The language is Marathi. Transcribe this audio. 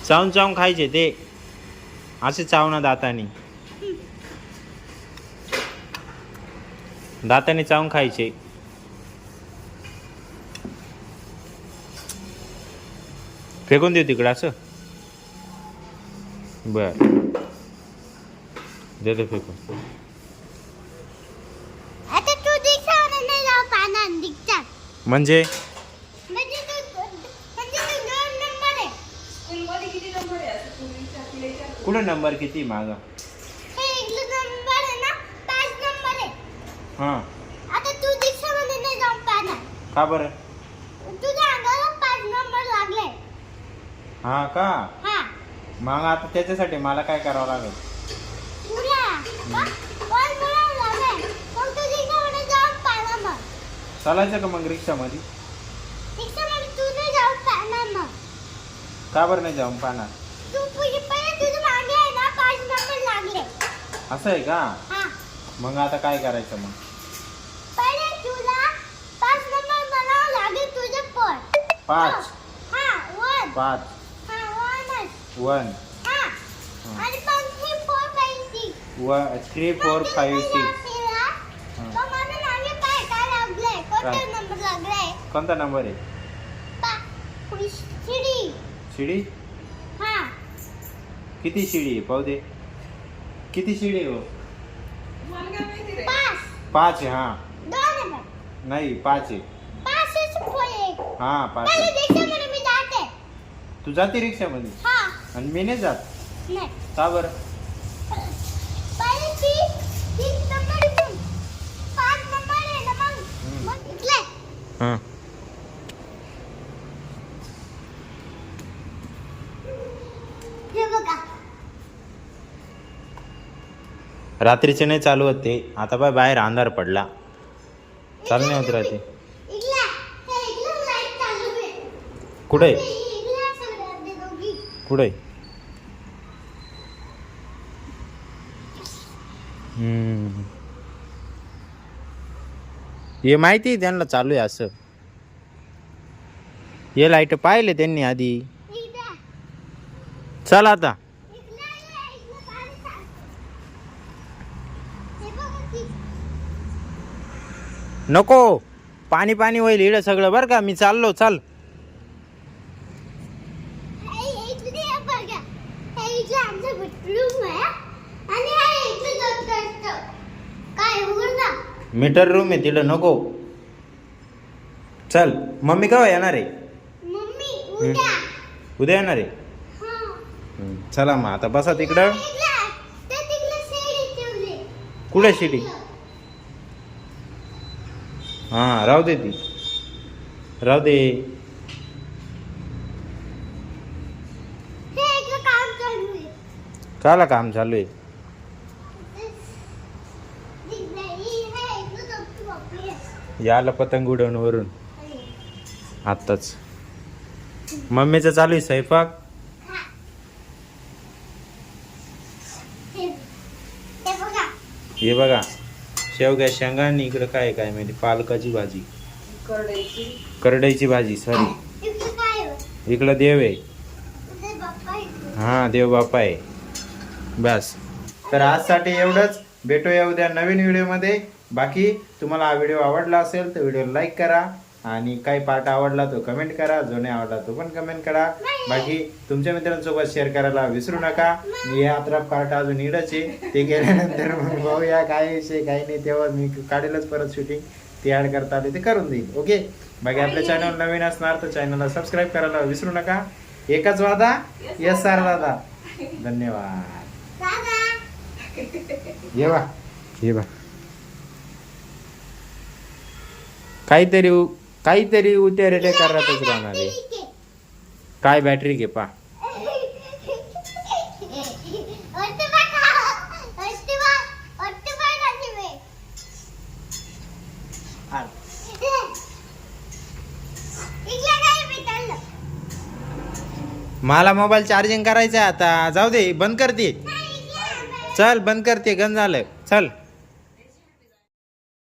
चावून चावून खायचे ते असे चावना दाताने चावून खायचे. फेकून देऊ तिकडं असं. बर देतो फेकून. आता तू दिसणार नाही जाऊ पाण्यात दिसतात. म्हणजे म्हणजे तू 2 नंबर आहे. स्कूलमध्ये किती नंबर आहे असं पूर्वीच्या कुठं नंबर किती माझा? हे इथलं नंबर आहे ना 5 नंबर आहे. हां आता तू दिसणार नाही जाऊ पाण्यात. का बरं? तुझ्या अंगाला 5 नंबर लागले. हा का? हा मग आता त्याच्यासाठी मला काय करावं लागेल? तुला कोण बोलावं लागेल? मग तू दिसणार जाऊ पाण्यात मग. चालायचं का मग रिक्षामध्ये? दिसणार तू नाही जाऊ पाण्यात मग. का बरं नाही जाऊन पाहणार? तू पहिले तुझ्या मागे आहे ना 5 नंबर लागले. असं आहे का? हा मग आता काय करायचं मग? पहिले तुला 5 नंबर बनावं लागेल तुझे पोट. 5 हा 1 5 हा 1 1 हा आणि 5 3 4 5 6 3 4 5 6. तो माझं नाव काय लागलंय? कोणता नंबर लागलाय? कोणता नंबर आहे? शिडी. शिडी? हा किती शिडी आहे पाहू दे. किती शिडी आहे हो? मला काय माहिती रे. 5 आहे. हा 2 नंबर नाही 5 आहे. 5 पोळे. हा 5 पहिले आहे. दिवसामध्ये मी जाते. तू जाते रिक्षामध्ये हा आणि मी नाही जात. नाही का बरं? पहिले ती नंबर इथून 5 नंबर आहे ना मग इथले. हां हे बघा रात्रीचे नाही चालू होते. आता बाहेर अंधार पडला. चालू नाही होत राहते. इथला हे इथलं लाईट चालू आहे. कुठे इथला सगळ्यात ते दोघी. कुठे? हे माहिती आहे त्यांना चालू आहे असं. हे लाईट पाहिले त्यांनी आधी. इथं चल आता. इथला इथलं पाणी चालू. हे बघा की नको पाणी पाणी होईल इकडं सगळं बरं का. मी चाललो. चल हे इथले बघा. हे इथलं आमचं बेडरूम आहे आणि हे इथलं डॉक्टर असतं. काय उघड ना. मीटर रूम आहे तिकडं. नको चल. मम्मी केव्हा येणार आहे? मम्मी उद्या. उद्या येणार आहे. हां चला मग आता बसा तिकडं. इथलं ते तिकडे शेडी ठेवली. कुठे शिडी? हां राहू दे ती. राहू दे. हे इथलं काम चालू आहे. काला काम चालू आहे? याला पतंग उडवून वरून आत्ताच. मम्मीचं चालू आहे स्वयंपाक. हे बघा शेवग्या शेंगा आणि इकडं काय काय माहिती पालकाची भाजी. करडायची. करडईची भाजी. सॉरी इकडं देव आहे. हा देव बाप्पा आहे. बस तर आजसाठी एवढंच. भेटूया उद्या नवीन व्हिडिओमध्ये. बाकी तुम्हाला हा व्हिडिओ आवडला असेल तर व्हिडिओ लाईक करा आणि काही पार्ट आवडला तो कमेंट करा. जो नाही आवडला तो पण कमेंट करा. बाकी तुमच्या मित्रांसोबत शेअर करायला विसरू नका. मी यात्रा पार्ट अजून इडच आहे. ते गेल्यानंतर मग पाहूया काय विषय काही नाही. तेव्हा मी काढेलच परत शूटिंग. ते ॲड करता आले ते करून देईल. ओके. बाकी आपल्या चॅनल नवीन असणार तर चॅनलला सबस्क्राईब करायला विसरू नका. एकच वादा. येस सर दादा. धन्यवाद. ये बा ये बा काहीतरी उतेरे करतच राहणार आहे. काय बॅटरी घे पा. मला मोबाईल चार्जिंग करायचं आहे आता. जाऊ दे बंद करते. चल बंद करते. गंज झालं. चल.